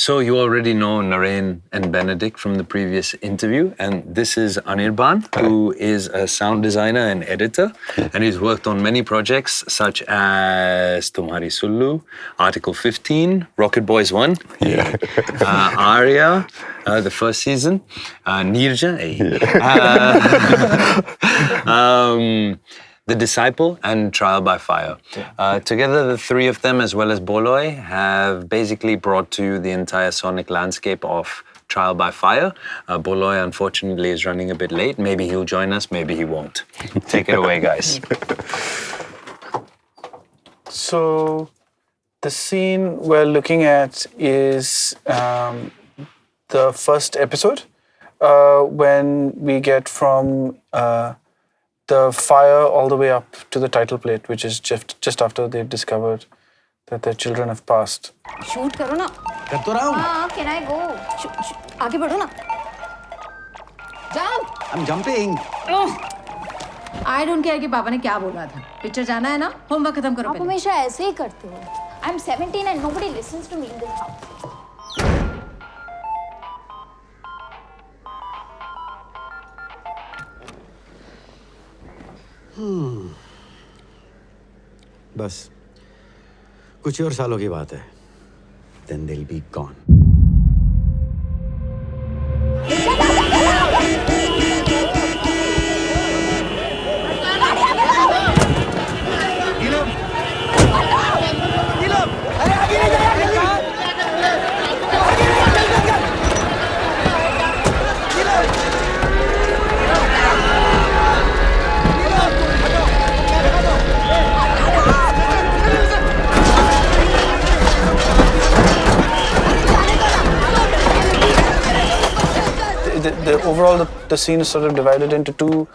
So you already know Naren and Benedict from the previous interview, and this is Anirban, who is a sound designer and editor, and he's worked on many projects such as Tumhari Sullu, Article 15, Rocket Boys 1, Arya, the first season, Nirja, The Disciple, and Trial by Fire. Together, the three of them, as well as Boloy, have basically brought to you the entire sonic landscape of Trial by Fire. Boloy, unfortunately, is running a bit late. Maybe he'll join us, maybe he won't. Take it away, guys. So, the scene we're looking at is the first episode, when we get from the fire all the way up to the title plate, which is just after they've discovered that their children have passed. Shoot करो ना. कर तो रहा हूँ. हाँ, can I go? आगे बढ़ो ना. Jump. I'm jumping. I don't care कि पापा ने क्या बोला था. पिक्चर जाना है ना? होमवर्क खत्म करो. आप हमेशा ऐसे ही करते हो. I'm 17 and nobody listens to me in this house. बस कुछ और सालों की बात है. Then they'll be gone. Overall, the scene is sort of divided into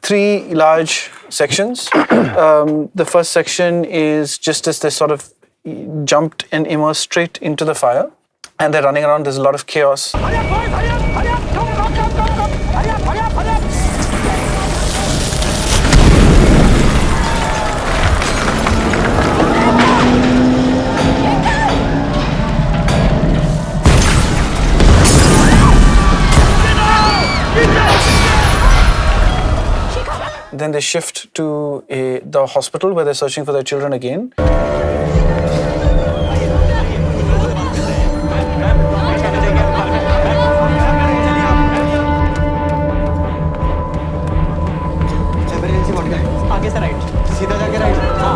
three large sections. The first section is just as they sort of jumped and immersed straight into the fire, and they're running around. There's a lot of chaos. Then they shift to the hospital where they're searching for their children again. आगे से right. सीधा जाके right. हाँ.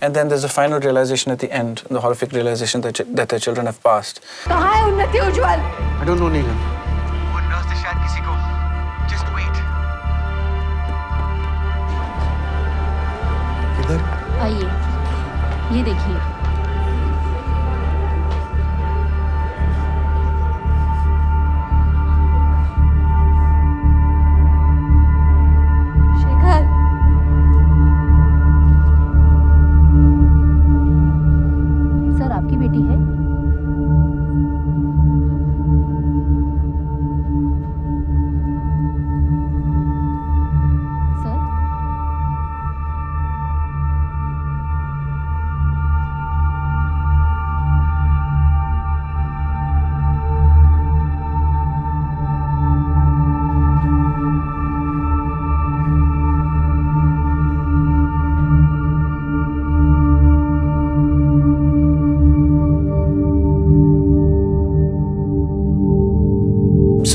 And then there's a final realization at the end, the horrific realization that their children have passed. कहाँ है उन्नति उज्जवल? I don't know, Neelam. वो nurse थे शायद किसी को. Just wait. किधर? आइए, ये देखिए.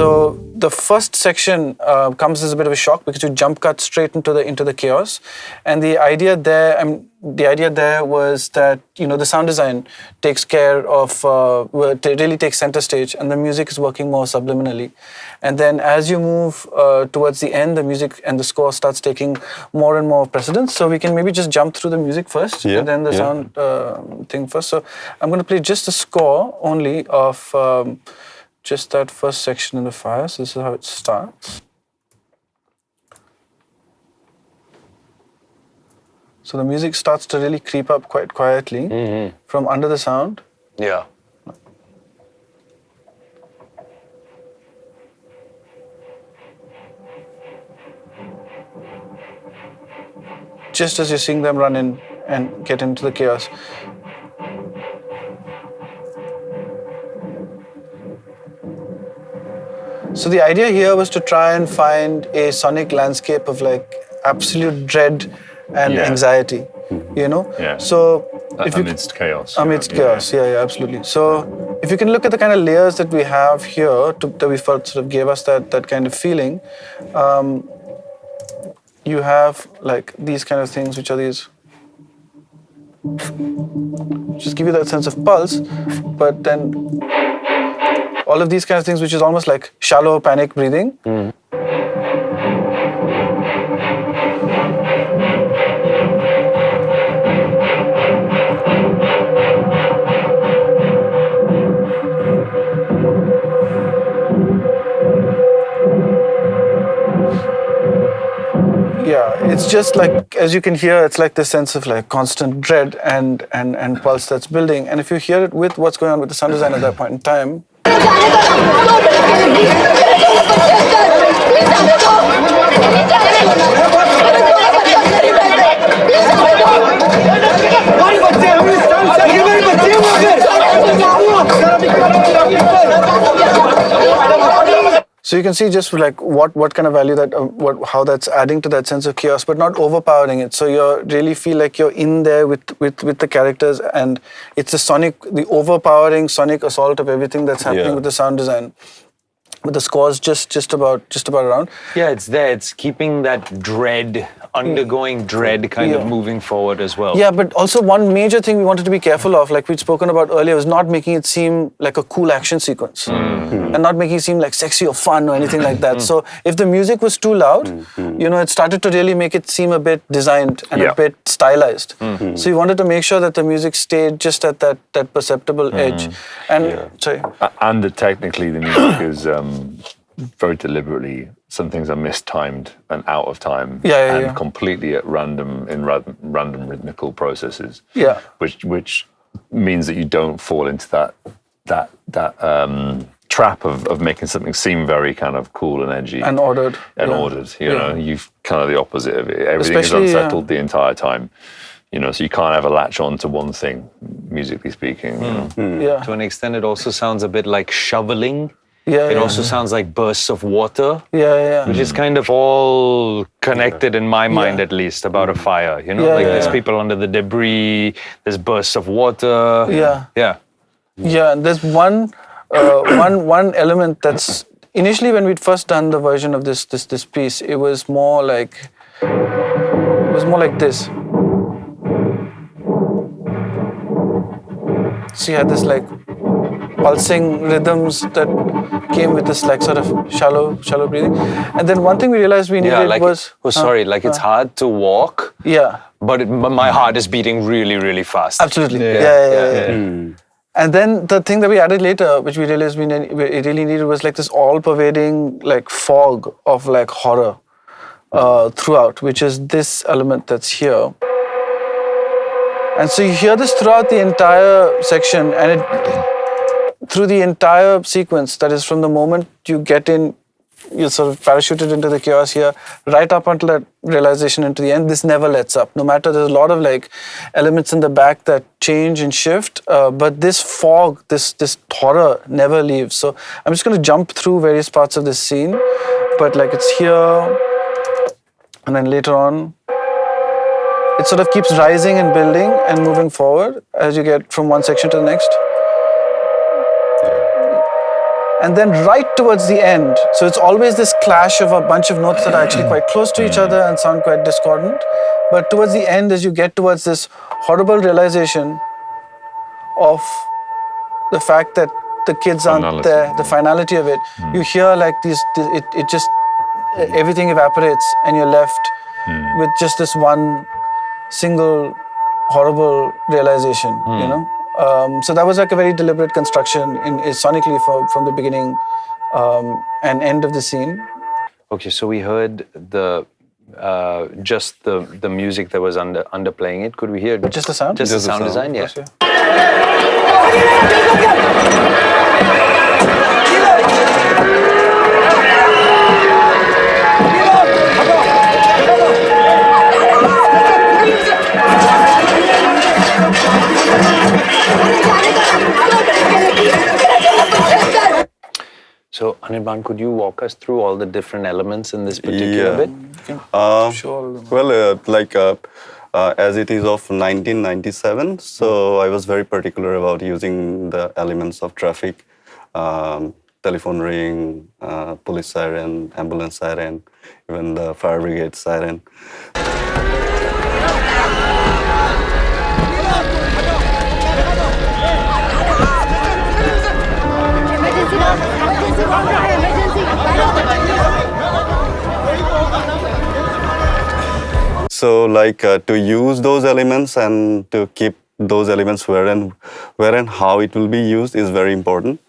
So the first section comes as a bit of a shock because you jump cut straight into the chaos, and the idea there was that the sound design takes care of really takes center stage, and the music is working more subliminally, and then as you move towards the end, the music and the score starts taking more and more precedence. So we can maybe just jump through the music first, and then the sound thing first. So I'm going to play just the score only of just that first section in the fire. So this is how it starts. So the music starts to really creep up quite quietly from under the sound. Yeah. just as you're seeing them run in and get into the chaos. So the idea here was to try and find a sonic landscape of like absolute dread and anxiety, you know? Yeah. So if you amidst chaos. amidst chaos, yeah, absolutely. So if you can look at the kind of layers that we have here that we felt sort of gave us that kind of feeling, you have like these kind of things, which are these, just give you that sense of pulse, but then all of these kind of things, which is almost like shallow panic breathing. Yeah, it's just like, as you can hear, it's like this sense of like constant dread and pulse that's building. And if you hear it with what's going on with the sound design at that point in time, so you can see just like what kind of value that how that's adding to that sense of chaos, but not overpowering it. So you really feel like you're in there with the characters, and it's the overpowering sonic assault of everything that's happening with the sound design. But the score's just about around. Yeah, it's there. It's keeping that dread, undergoing dread kind of moving forward as well. Yeah, but also one major thing we wanted to be careful of, like we'd spoken about earlier, was not making it seem like a cool action sequence. And not making it seem like sexy or fun or anything like that. So if the music was too loud, it started to really make it seem a bit designed and a bit stylized. So you wanted to make sure that the music stayed just at that perceptible edge. And sorry. And technically the music is very deliberately, some things are mistimed and out of time and completely at random in random rhythmical processes. Yeah. Which means that you don't fall into that trap of making something seem very kind of cool and edgy and ordered. You know, you've kind of the opposite of it. Everything is unsettled the entire time. So you can't ever latch on to one thing, musically speaking. To an extent, it also sounds a bit like shoveling. It also sounds like bursts of water. Which is kind of all connected in my mind, at least, about a fire. There's people under the debris. There's bursts of water. Yeah. And there's one element that's initially when we'd first done the version of this piece, it was more like this. So you had this like pulsing rhythms that came with this like sort of shallow breathing. And then one thing we realized we needed was... it's hard to walk. Yeah. But my heart is beating really, really fast. Absolutely. Yeah. And then the thing that we added later, which we realized we really needed, was like this all-pervading like fog of like horror throughout, which is this element that's here. And so you hear this throughout the entire section, and through the entire sequence, that is from the moment you get in, you're sort of parachuted into the chaos here, right up until that realization into the end, this never lets up. No matter, there's a lot of like elements in the back that change and shift, but this fog, this horror never leaves. So I'm just going to jump through various parts of this scene, but like it's here, and then later on, it sort of keeps rising and building and moving forward as you get from one section to the next. And then right towards the end, so it's always this clash of a bunch of notes that are actually quite close to each other and sound quite discordant. But towards the end, as you get towards this horrible realization of the fact that the kids aren't there, the finality of it, you hear like it just, everything evaporates and you're left with just this one single horrible realization, So that was like a very deliberate construction sonically from the beginning and end of the scene. Okay, so we heard just the music that was underplaying it. Could we hear just the sound? Just the sound design, yeah. So, Anirban, could you walk us through all the different elements in this particular bit? As it is of 1997, so I was very particular about using the elements of traffic, telephone ring, police siren, ambulance siren, even the fire brigade siren. So to use those elements and to keep those elements where and how it will be used is very important.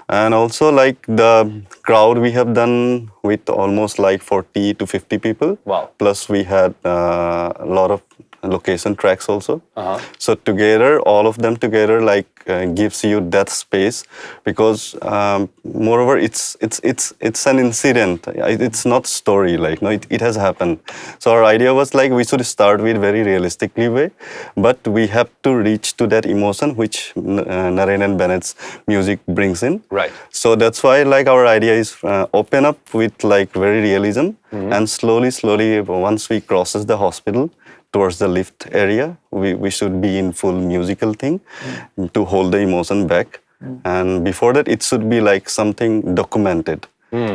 And also the crowd we have done with almost 40 to 50 people. Wow. Plus we had a lot of location tracks also. So together, all of them together gives you that space because moreover it's an incident. It's not story it has happened. So our idea was we should start with very realistically way, but we have to reach to that emotion which Naren and Bennett's music brings in. Right. So that's why our idea is open up with very realism and slowly once we crosses the hospital towards the lift area, we should be in full musical thing to hold the emotion back. And before that, it should be something documented.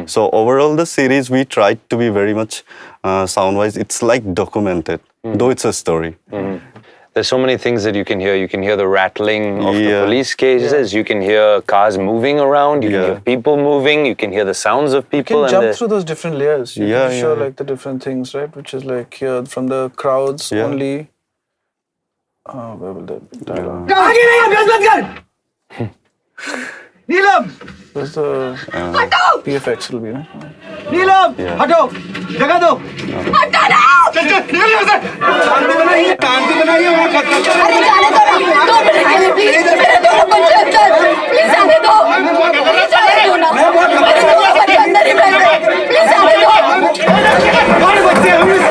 So overall, the series, we tried to be very much sound-wise, it's documented, though it's a story. There's so many things that you can hear. You can hear the rattling of the police cases. You can hear cars moving around. You can hear people moving. You can hear the sounds of people. You can jump through those different layers. You can show the different things, right? Which is here from the crowds only. Where will the dialogue? Where's the PFX will be, no? नीलम हटो जगह दो हटो ना चल चल निकल यहाँ से शांति बनाइए वहाँ खत्म अरे जाने दो ना 2 मिनट के लिए प्लीज मेरे दोनों बच्चे अंदर प्लीज जाने दो प्लीज जाने दो ना मेरे दोनों बच्चे अंदर ही बैठे प्लीज जाने दो हमारे बच्चे हमारे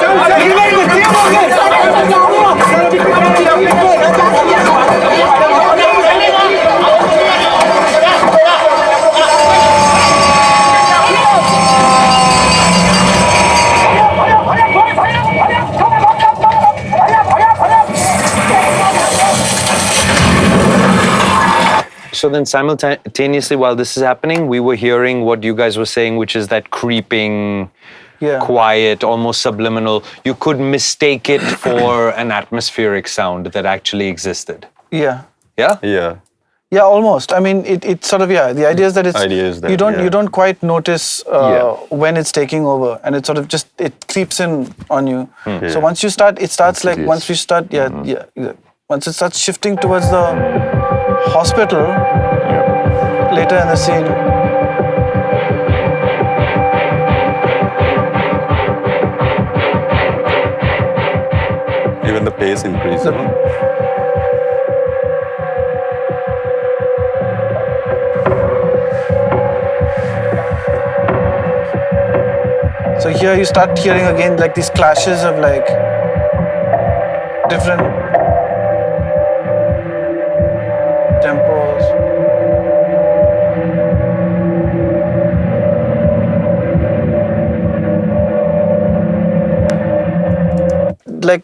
So then simultaneously while this is happening, we were hearing what you guys were saying, which is that creeping, quiet, almost subliminal. You could mistake it for an atmospheric sound that actually existed. Yeah. Yeah? Yeah. Yeah, almost. I mean, it sort of, the idea is that you don't quite notice when it's taking over, and it sort of it creeps in on you. So once you start, it starts once we start, once it starts shifting towards the hospital later in the scene. Even the pace increases. So here you start hearing again these clashes of different tempos.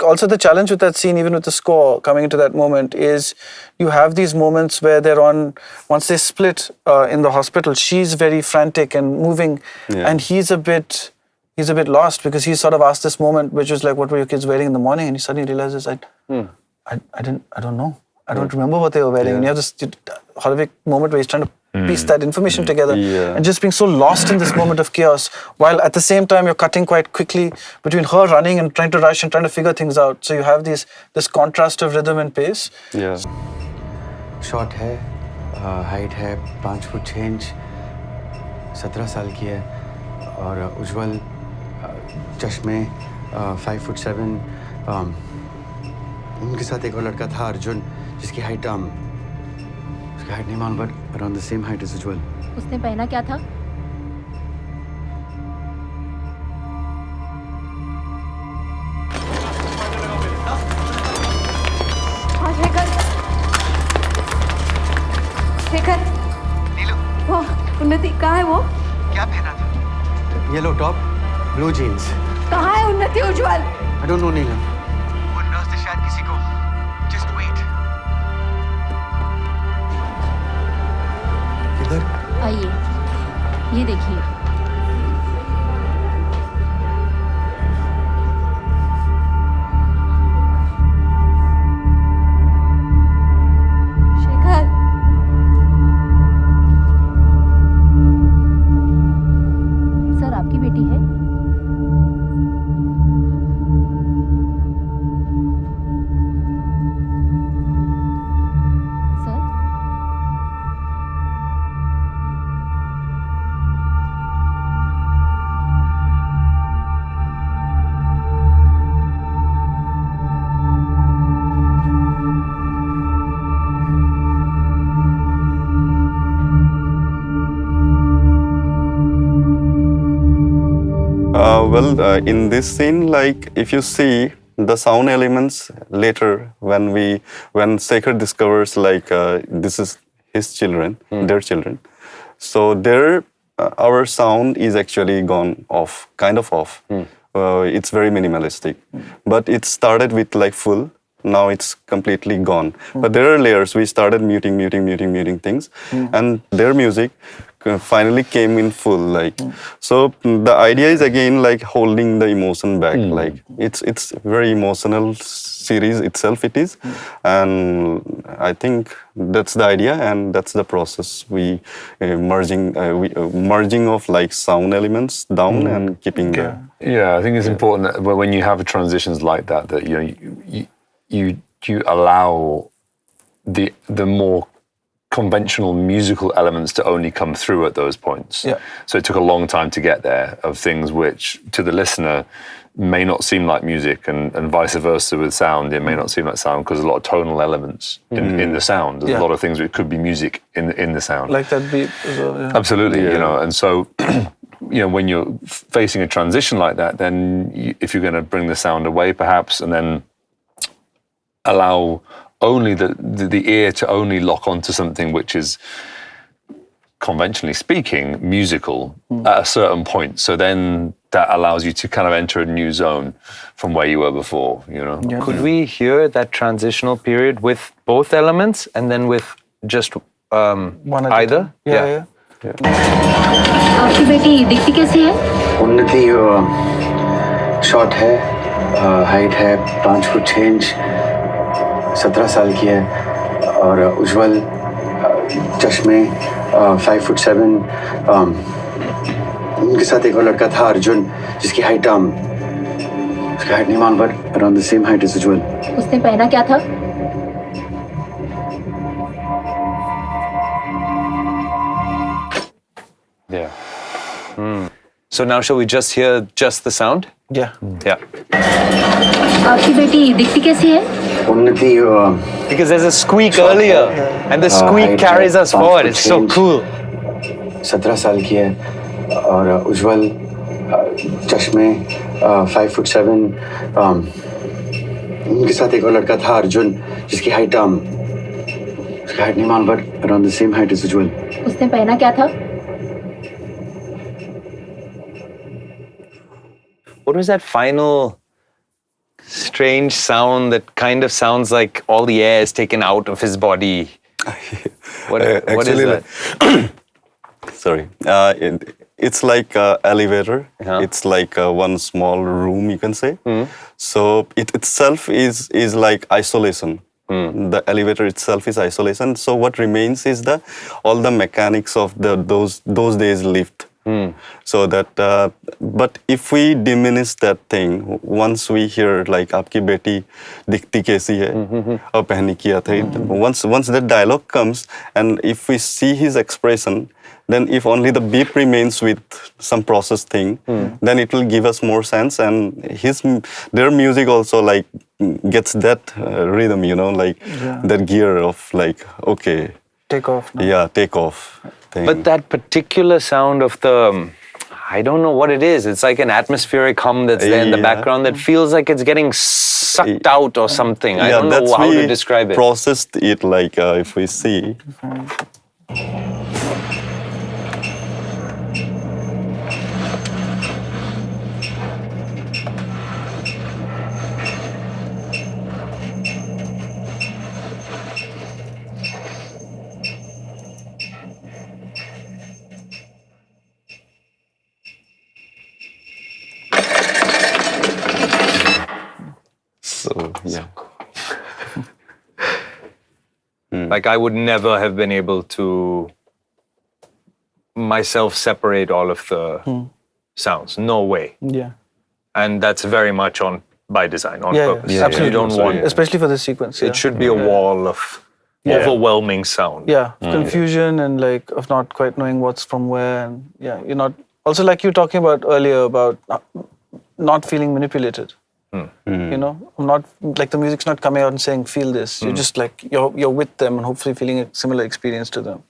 Also the challenge with that scene, even with the score coming into that moment, is you have these moments where once they split in the hospital, she's very frantic and moving, and he's a bit lost because he's sort of asked this moment, which was what were your kids wearing in the morning? And he suddenly realizes, I don't know. I don't remember what they were wearing. And you have this horrific moment where he's trying to piece that information together and just being so lost in this moment of chaos, while at the same time you're cutting quite quickly between her running and trying to rush and trying to figure things out. So you have this contrast of rhythm and pace. Yeah. Short hai, height hai 5 foot 6 inch, 17 साल की है, और उज्जवल चश्मे 5 foot 7. उनके साथ एक और लड़का था अर्जुन, जिसकी हाइट नहीं मालूम, but around the same height as Ujjwal. उसने पहना क्या था? आज है शेखर वो उन्नति कहाँ है वो? क्या पहना था? Yellow top, blue jeans. कहाँ है उन्नति उज्जवल? I don't know, नीलम. वो नर्स ने शायद किसी को. Just wait. किधर? आइए, ये देखिए. शेखर सर, आपकी बेटी है? Sir, In this scene, like if you see the sound elements later, when Shekhar discovers like this is his children, their children, so our sound is actually gone off, kind of off. It's very minimalistic, but it started with like full. Now it's completely gone. But there are layers. We started muting things, and their music finally came in full. Like so, the idea is again like holding the emotion back. Like it's very emotional series itself. It is, and I think that's the idea, and that's the process. We merging of like sound elements down and keeping the. Yeah, I think it's important that when you have transitions like that, that you allow the more conventional musical elements to only come through at those points. Yeah. So it took a long time to get there, of things which to the listener may not seem like music, and vice versa with sound. It may not seem like sound because there's a lot of tonal elements in the sound. There's a lot of things which could be music in the sound. Like that beat as well. Yeah. Absolutely, and so when you're facing a transition like that, then if you're going to bring the sound away perhaps, and then allow only the ear to only lock onto something which is, conventionally speaking, musical at a certain point. So then that allows you to kind of enter a new zone from where you were before, Yeah. Could we hear that transitional period with both elements and then with just One at a either? time. Yeah. आपकी बेटी दिखती कैसी है? उन्नति short है, height है 5 foot 6 inch, 17 साल की है, और उज्जवल चश्मे 5 फुट 7. उनके साथ एक और लड़का था अर्जुन, जिसकी हाइट उसकी हाइट नहीं मान, but around the same height as Ujjwal. उसने पहना क्या था? Yeah. So now shall we just hear just the sound? Yeah. Yeah. आपकी बेटी दिखती कैसी है? उन्नति Because there's a squeak earlier, and the squeak carries us forward. It's so cool. 17 साल की है, और उज्जवल चश्मे 5 फुट 7. उनके साथ एक और लड़का था अर्जुन, जिसकी हाइट उसकी हाइट नहीं मान, but around the same height as Ujjwal. उसने पहना क्या था? What was that final strange sound that kind of sounds like all the air is taken out of his body? What is that? Sorry. It's like an elevator. It's like one small room, you can say. So it itself is like isolation. The elevator itself is isolation. So what remains is all the mechanics of those days lift. So that, but if we diminish that thing, once we hear like "Aapki beti dikhti kaisi hai, aur pehni kiya tha," once that dialogue comes, and if we see his expression, then if only the beep remains with some process thing, then it will give us more sense, and their music also like gets that rhythm, like that gear of like, okay, Take off now. Yeah, take off. But that particular sound of I don't know what it is. It's like an atmospheric hum that's there in the background that feels like it's getting sucked out or something. I don't know how to describe it. Processed it like if we see. So yeah. Like I would never have been able to myself separate all of the sounds. No way. Yeah. And that's very much by design, on purpose. Absolutely. You don't want, especially for this sequence. it should be a wall of overwhelming sound. Yeah, confusion and like of not quite knowing what's from where, and you're not. Also, like you were talking about earlier about not feeling manipulated. You know, not like the music's not coming out and saying feel this. You're just like you're with them and hopefully feeling a similar experience to them,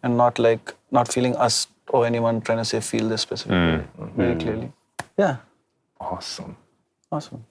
and not feeling us or anyone trying to say feel this specifically very clearly. Yeah. Awesome. Awesome.